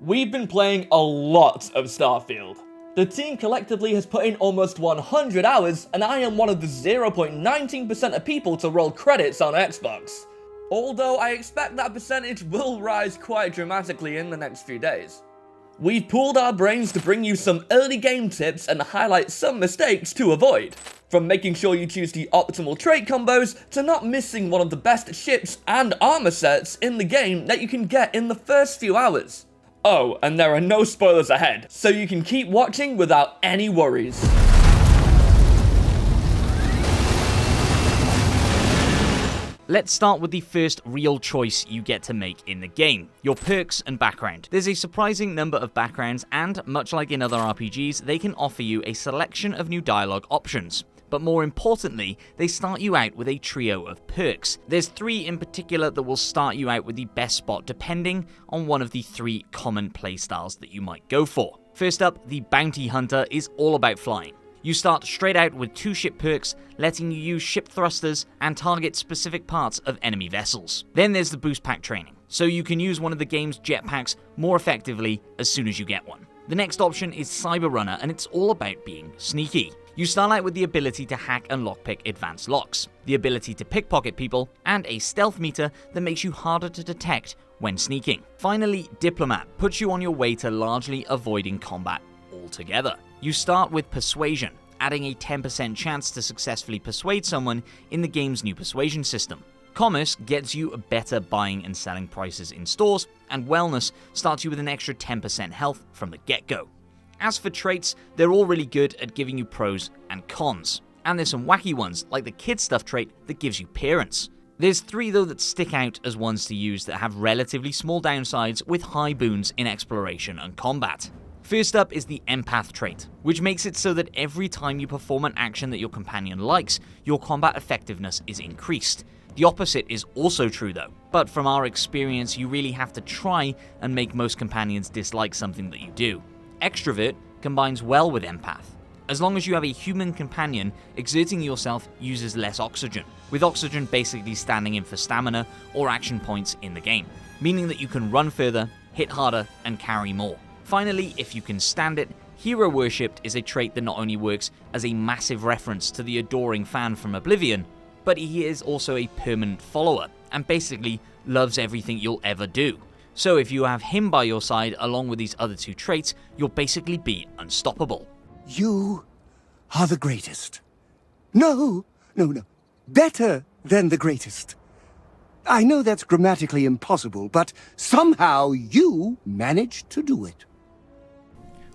We've been playing a lot of Starfield. The team collectively has put in almost 100 hours, and I am one of the 0.19% of people to roll credits on Xbox. Although I expect that percentage will rise quite dramatically in the next few days. We've pooled our brains to bring you some early game tips and highlight some mistakes to avoid. From making sure you choose the optimal trait combos, to not missing one of the best ships and armor sets in the game that you can get in the first few hours. Oh, and there are no spoilers ahead, so you can keep watching without any worries. Let's start with the first real choice you get to make in the game, your perks and background. There's a surprising number of backgrounds, and much like in other RPGs, they can offer you a selection of new dialogue options. But more importantly, they start you out with a trio of perks. There's 3 in particular that will start you out with the best spot depending on one of the 3 common playstyles that you might go for. First up, the Bounty Hunter is all about flying. You start straight out with 2 ship perks, letting you use ship thrusters and target specific parts of enemy vessels. Then there's the boost pack training, so you can use one of the game's jetpacks more effectively as soon as you get one. The next option is Cyber Runner, and it's all about being sneaky. You start out with the ability to hack and lockpick advanced locks, the ability to pickpocket people, and a stealth meter that makes you harder to detect when sneaking. Finally, Diplomat puts you on your way to largely avoiding combat altogether. You start with Persuasion, adding a 10% chance to successfully persuade someone in the game's new persuasion system. Commerce gets you better buying and selling prices in stores, and Wellness starts you with an extra 10% health from the get-go. As for traits, they're all really good at giving you pros and cons. And there's some wacky ones, like the Kid Stuff trait that gives you Parents. There's 3 though that stick out as ones to use that have relatively small downsides with high boons in exploration and combat. First up is the Empath trait, which makes it so that every time you perform an action that your companion likes, your combat effectiveness is increased. The opposite is also true though, but from our experience you really have to try and make most companions dislike something that you do. Extrovert combines well with Empath. As long as you have a human companion, exerting yourself uses less oxygen, with oxygen basically standing in for stamina or action points in the game, meaning that you can run further, hit harder, and carry more. Finally, if you can stand it, Hero Worshipped is a trait that not only works as a massive reference to the adoring fan from Oblivion, but he is also a permanent follower, and basically loves everything you'll ever do. So if you have him by your side along with these other 2 traits, you'll basically be unstoppable. You are the greatest. No. Better than the greatest. I know that's grammatically impossible, but somehow you managed to do it.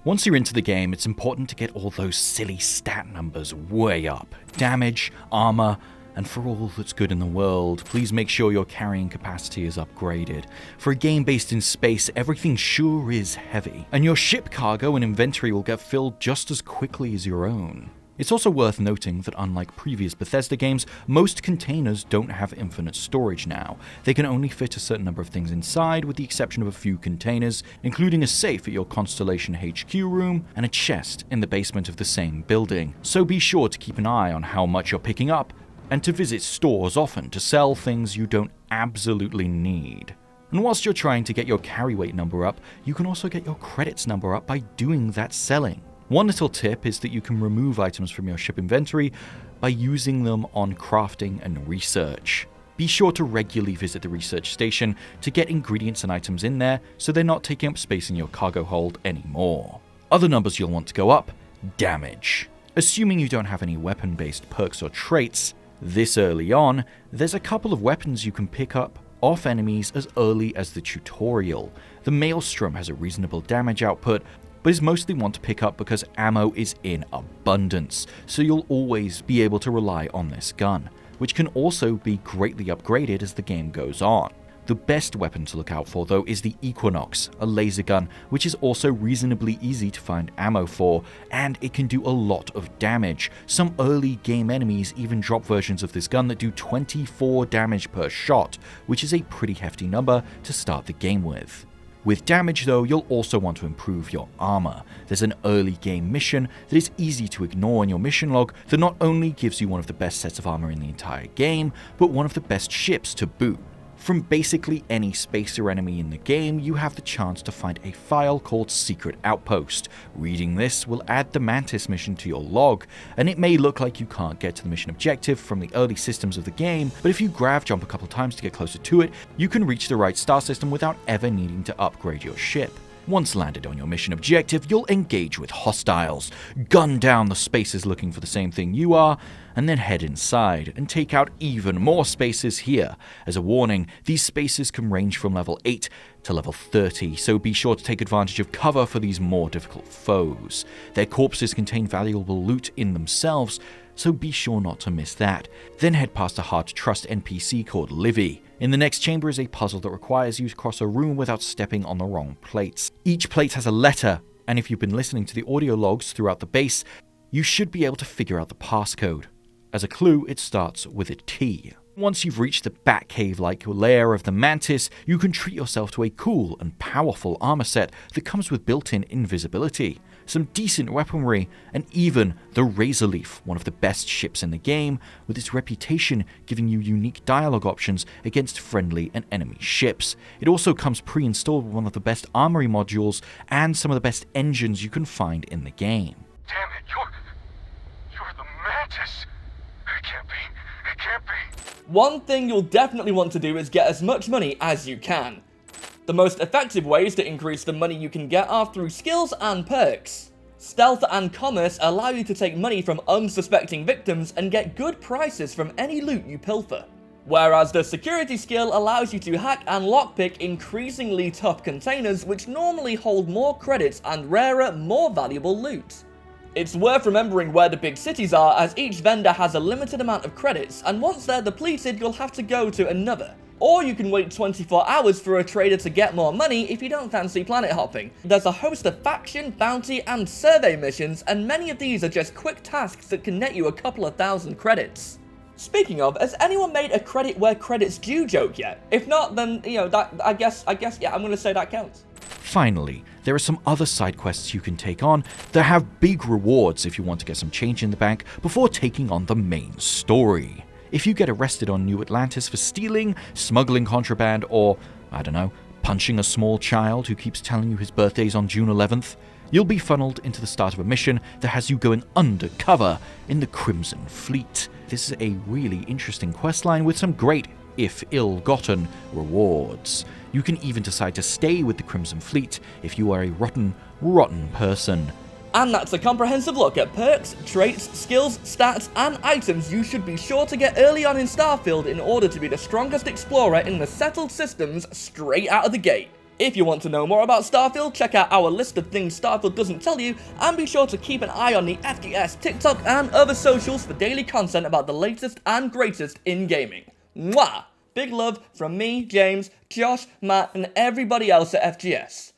Once you're into the game, it's important to get all those silly stat numbers way up. Damage, armor, and for all that's good in the world, please make sure your carrying capacity is upgraded. For a game based in space, everything sure is heavy, and your ship cargo and inventory will get filled just as quickly as your own. It's also worth noting that unlike previous Bethesda games, most containers don't have infinite storage now. They can only fit a certain number of things inside, with the exception of a few containers, including a safe at your Constellation HQ room and a chest in the basement of the same building. So be sure to keep an eye on how much you're picking up, and to visit stores often to sell things you don't absolutely need. And whilst you're trying to get your carry weight number up, you can also get your credits number up by doing that selling. One little tip is that you can remove items from your ship inventory by using them on crafting and research. Be sure to regularly visit the research station to get ingredients and items in there so they're not taking up space in your cargo hold anymore. Other numbers you'll want to go up: damage. Assuming you don't have any weapon-based perks or traits, this early on, there's a couple of weapons you can pick up off enemies as early as the tutorial. The Maelstrom has a reasonable damage output, but is mostly one to pick up because ammo is in abundance, so you'll always be able to rely on this gun, which can also be greatly upgraded as the game goes on. The best weapon to look out for though is the Equinox, a laser gun which is also reasonably easy to find ammo for, and it can do a lot of damage. Some early game enemies even drop versions of this gun that do 24 damage per shot, which is a pretty hefty number to start the game with. With damage though, you'll also want to improve your armor. There's an early game mission that is easy to ignore in your mission log that not only gives you one of the best sets of armor in the entire game, but one of the best ships to boot. From basically any space or enemy in the game, you have the chance to find a file called Secret Outpost. Reading this will add the Mantis mission to your log, and it may look like you can't get to the mission objective from the early systems of the game, but if you grav jump a couple times to get closer to it, you can reach the right star system without ever needing to upgrade your ship. Once landed on your mission objective, you'll engage with hostiles, gun down the spaces looking for the same thing you are, and then head inside and take out even more spaces here. As a warning, these spaces can range from level 8 to level 30, so be sure to take advantage of cover for these more difficult foes. Their corpses contain valuable loot in themselves, so be sure not to miss that. Then head past a hard-to-trust NPC called Livy. In the next chamber is a puzzle that requires you to cross a room without stepping on the wrong plates. Each plate has a letter, and if you've been listening to the audio logs throughout the base, you should be able to figure out the passcode. As a clue, it starts with a T. Once you've reached the Batcave-like lair of the Mantis, you can treat yourself to a cool and powerful armor set that comes with built-in invisibility, some decent weaponry, and even the Razorleaf, one of the best ships in the game, with its reputation giving you unique dialogue options against friendly and enemy ships. It also comes pre-installed with one of the best armory modules and some of the best engines you can find in the game. Damn it, you're the Mantis! It can't be. One thing you'll definitely want to do is get as much money as you can. The most effective ways to increase the money you can get are through skills and perks. Stealth and commerce allow you to take money from unsuspecting victims and get good prices from any loot you pilfer. Whereas the security skill allows you to hack and lockpick increasingly tough containers which normally hold more credits and rarer, more valuable loot. It's worth remembering where the big cities are, as each vendor has a limited amount of credits, and once they're depleted you'll have to go to another. Or you can wait 24 hours for a trader to get more money if you don't fancy planet hopping. There's a host of faction, bounty, and survey missions, and many of these are just quick tasks that can net you a couple of thousand credits. Speaking of, has anyone made a credit where credits due joke yet? If not, then, that, I guess, yeah, I'm gonna say that counts. Finally, there are some other side quests you can take on that have big rewards if you want to get some change in the bank before taking on the main story. If you get arrested on New Atlantis for stealing, smuggling contraband, or, I don't know, punching a small child who keeps telling you his birthday's on June 11th, you'll be funneled into the start of a mission that has you going undercover in the Crimson Fleet. This is a really interesting questline with some great, if ill-gotten, rewards. You can even decide to stay with the Crimson Fleet if you are a rotten person. And that's a comprehensive look at perks, traits, skills, stats, and items you should be sure to get early on in Starfield in order to be the strongest explorer in the settled systems straight out of the gate. If you want to know more about Starfield, check out our list of things Starfield doesn't tell you, and be sure to keep an eye on the FGS, TikTok, and other socials for daily content about the latest and greatest in gaming. Mwah! Big love from me, James, Josh, Matt, and everybody else at FGS.